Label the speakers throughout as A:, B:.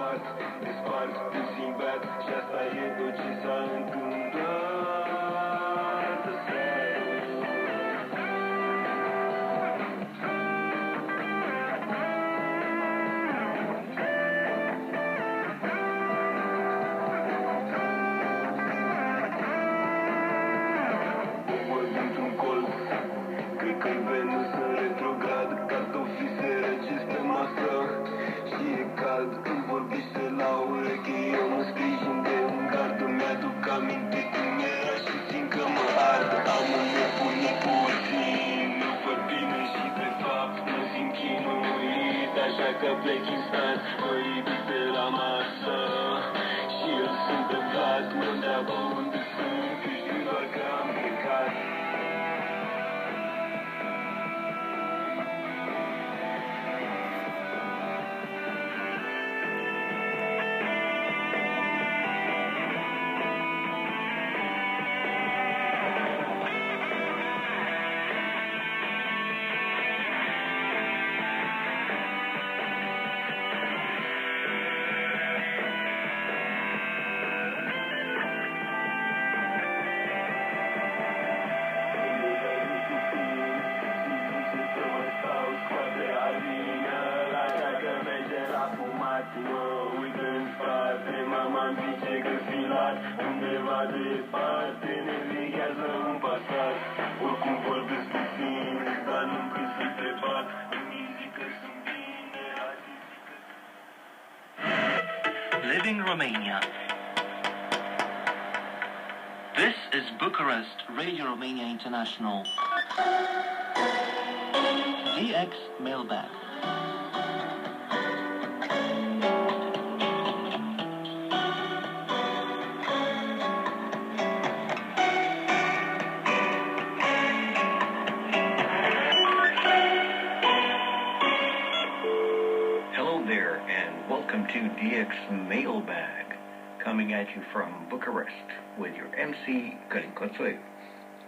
A: împart, despart, desimbat. Și asta e tot ce s-a întâmplat aseară. Dintr-un colț, cred că-i Venus în retrograd. Cartofii se răcesc pe masă și e cald. Îmi vorbește la ureche, eu mă sprijin de un gard. Îmi aduc aminte cum era și simt că mă ard. Am înnebunit puțin, nu văd bine și de fapt mă simt chinuit. Așa că plec instant, mă ridic de la masă și eu sunt pe pat. Mă întreabă unde sunt, știu doar că am plecat. Mă uit în spate, mama-mi zice că-s filat. Undeva departe ne veghează un pasat. Oricum vorbesc puțin, dar nu-mi când să te bat. Unii zic că sunt bine, alții zic că...
B: Living Romania. This is Bucharest Radio Romania International. DX Mailbag.
C: Welcome to DX Mailbag, coming at you from Bucharest with your MC, Călin Coțoiu.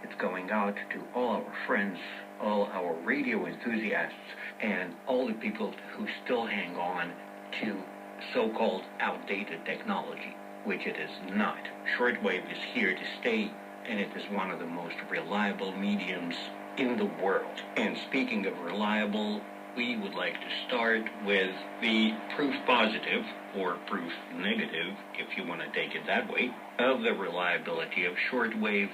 C: It's going out to all our friends, all our radio enthusiasts, and all the people who still hang on to so-called outdated technology, which it is not. Shortwave is here to stay, and it is one of the most reliable mediums in the world. And speaking of reliable, we would like to start with the proof positive, or proof negative, if you want to take it that way, of the reliability of shortwave,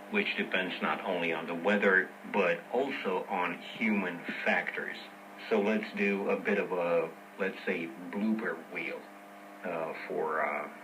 C: which depends not only on the weather, but also on human factors. So let's do a bit of a, let's say, blooper wheel for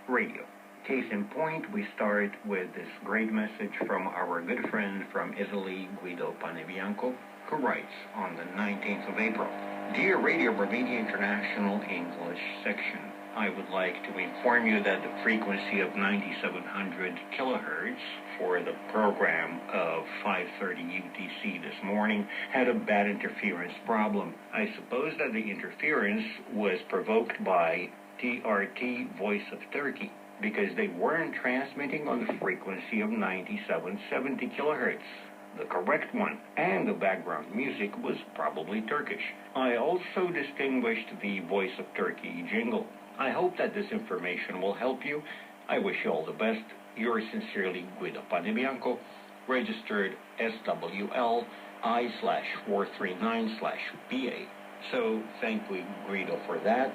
C: radio. Case in point, we start with this great message from our good friend from Italy, Guido Panebianco, who writes on the 19th of April, Dear Radio Romania International English section, I would like to inform you that the frequency of 9700 kilohertz for the program of 5:30 UTC this morning had a bad interference problem. I suppose that the interference was provoked by TRT Voice of Turkey, because they weren't transmitting on the frequency of 9770 kilohertz, the correct one, and the background music was probably Turkish. I also distinguished the Voice of Turkey jingle. I hope that this information will help you. I wish you all the best. Yours sincerely, Guido Panebianco, registered SWL-I/439/BA. So thank you, Guido, for that.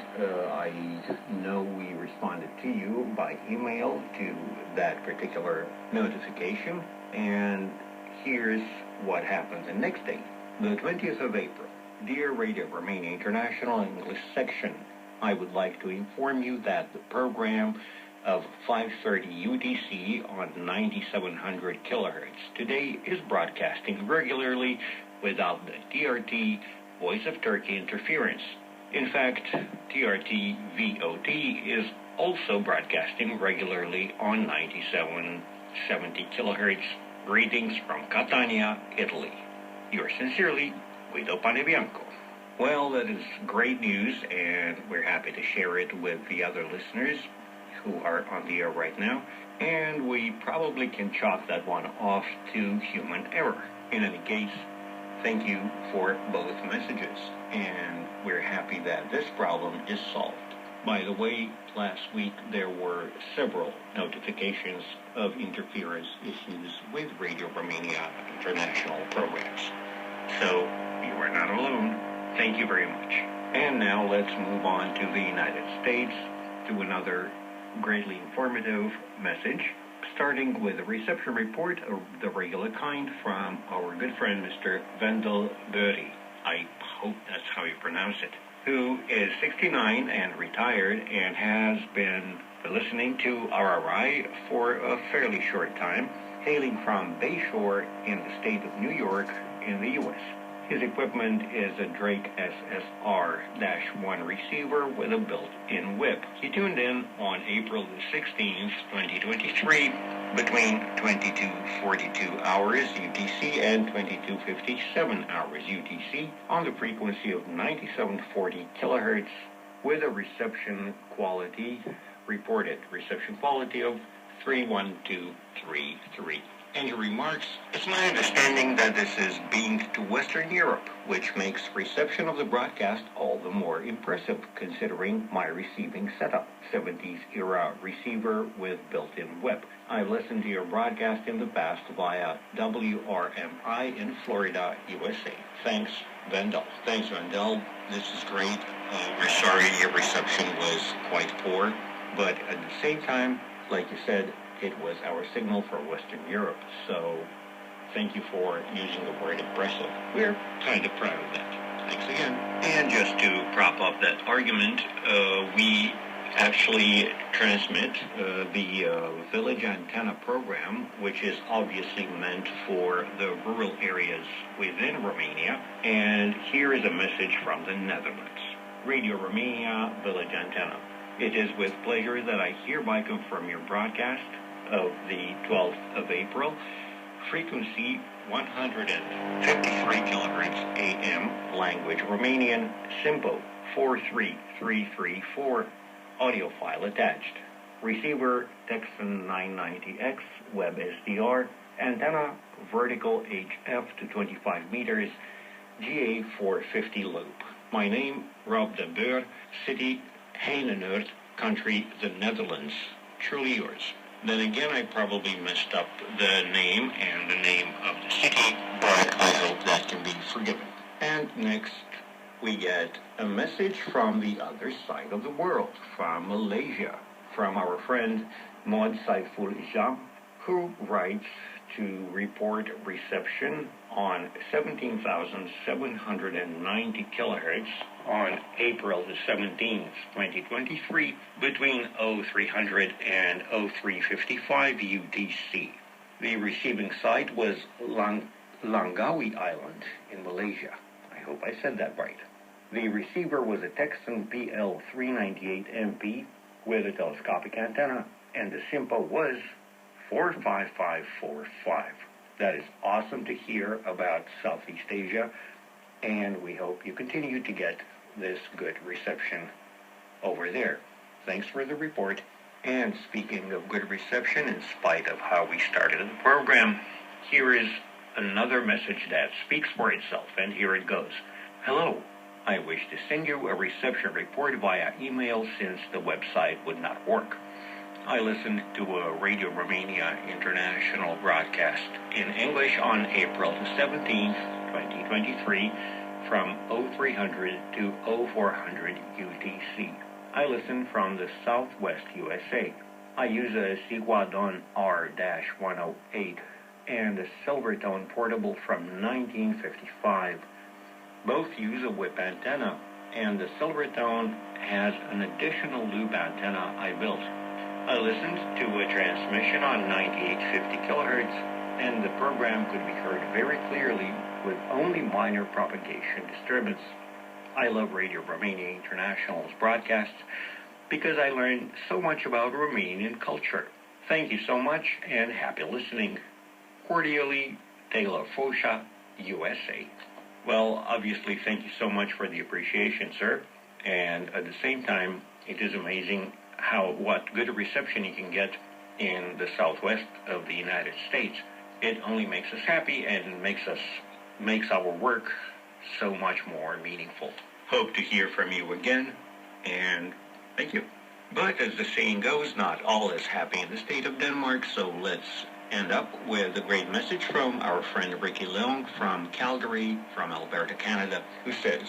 C: I know we responded to you by email to that particular notification, and here's what happened the next day, the 20th of April. Dear Radio Romania International English section, I would like to inform you that the program of 5:30 UTC on 9700 kilohertz today is broadcasting regularly without the TRT Voice of Turkey interference. In fact, TRT VOT is also broadcasting regularly on 9770 kilohertz. Greetings from Catania, Italy. Yours sincerely, Guido Panebianco. Well, that is great news, and we're happy to share it with the other listeners who are on the air right now, and we probably can chalk that one off to human error. In any case, thank you for both messages, and we're happy that this problem is solved. By the way, last week there were several notifications of interference issues with Radio Romania international programs. So, you are not alone. Thank you very much. And now let's move on to the United States to another greatly informative message, starting with a reception report of the regular kind from our good friend Mr. Wendell Burry. I hope that's how you pronounce it. Who is 69 and retired and has been listening to RRI for a fairly short time, hailing from Bayshore in the state of New York in the U.S. His equipment is a Drake SSR-1 receiver with a built-in whip. He tuned in on April the 16th, 2023, between 22:42 hours UTC and 22:57 hours UTC on the frequency of 9740 kHz with a reported reception quality of 31233. And he remarks, it's my understanding that this is beamed to Western Europe, which makes reception of the broadcast all the more impressive considering my receiving setup. 70s era receiver with built-in whip. I've listened to your broadcast in the past via WRMI in Florida, USA. Thanks, Wendell. Thanks, Wendell. This is great. We're sorry your reception was quite poor, but at the same time, like you said, it was our signal for Western Europe, so thank you for using the word impressive. We're kind of proud of that. Thanks again. And just to prop up that argument, we actually transmit the village antenna program, which is obviously meant for the rural areas within Romania. And here is a message from the Netherlands. Radio Romania Village Antenna. It is with pleasure that I hereby confirm your broadcast of the 12th of April, frequency 153 kHz AM, language Romanian, SIMPO 43334, audio file attached. Receiver Texan 990X, web SDR, antenna vertical HF225 meters, GA 450 loop. My name, Rob de Boer, city Heinenoord, country the Netherlands. Truly yours. Then again, I probably messed up the name and the name of the city, but I hope that can be forgiven. And next, we get a message from the other side of the world, from Malaysia, from our friend Maud Saiful Jam, who writes to report reception on 17,790 kHz on April the 17th, 2023, between 0300 and 0355 UTC. The receiving site was Langkawi Island in Malaysia. I hope I said that right. The receiver was a Texan PL398MP with a telescopic antenna, and the SIMPO was 45545. That is awesome to hear about Southeast Asia, and we hope you continue to get this good reception over there. Thanks for the report. And speaking of good reception, in spite of how we started the program, here is another message that speaks for itself, and here it goes. Hello. I wish to send you a reception report via email since the website would not work. I listened to a Radio Romania international broadcast in English on April the 17th, 2023, from 0300 to 0400 UTC. I listen from the Southwest USA. I use a Siguadon R-108 and a Silvertone portable from 1955. Both use a whip antenna, and the Silvertone has an additional loop antenna I built. I listened to a transmission on 9850 kHz, and the program could be heard very clearly with only minor propagation disturbance. I love Radio Romania International's broadcasts because I learned so much about Romanian culture. Thank you so much, and happy listening. Cordially, Taylor Fosha, USA. Well, obviously, thank you so much for the appreciation, sir. And at the same time, it is amazing what good reception you can get in the southwest of the United States. It only makes us happy and makes our work so much more meaningful. Hope to hear from you again, and Thank you. But as the saying goes, not all is happy in the state of Denmark, so let's end up with a great message from our friend Ricky Leung from Calgary, from Alberta, Canada, who says,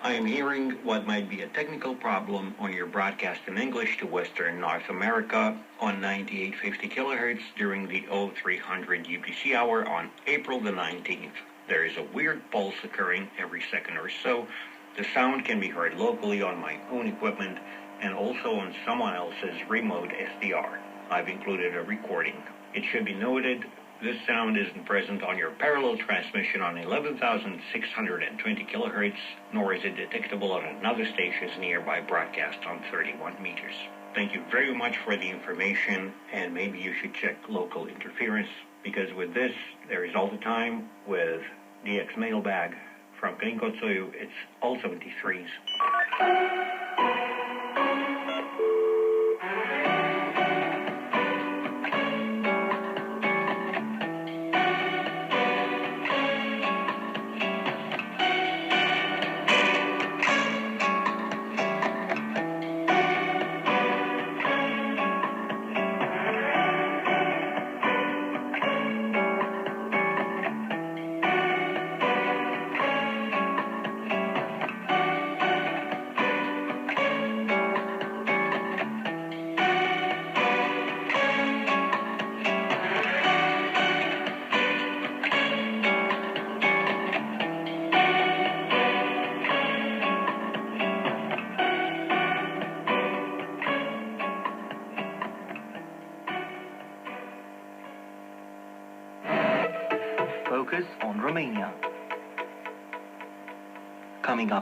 C: I am hearing what might be a technical problem on your broadcast in English to Western North America on 9850 kHz during the 0300 UTC hour on April the 19th. There is a weird pulse occurring every second or so. The sound can be heard locally on my own equipment and also on someone else's remote SDR. I've included a recording. It should be noted this sound isn't present on your parallel transmission on 11,620 kHz, nor is it detectable on another station's nearby broadcast on 31 meters. Thank you very much for the information, and maybe you should check local interference, because with this, there is all the time with DX Mailbag from Kalinkotsoyu. It's all 73s.
B: Focus on Romania. Coming up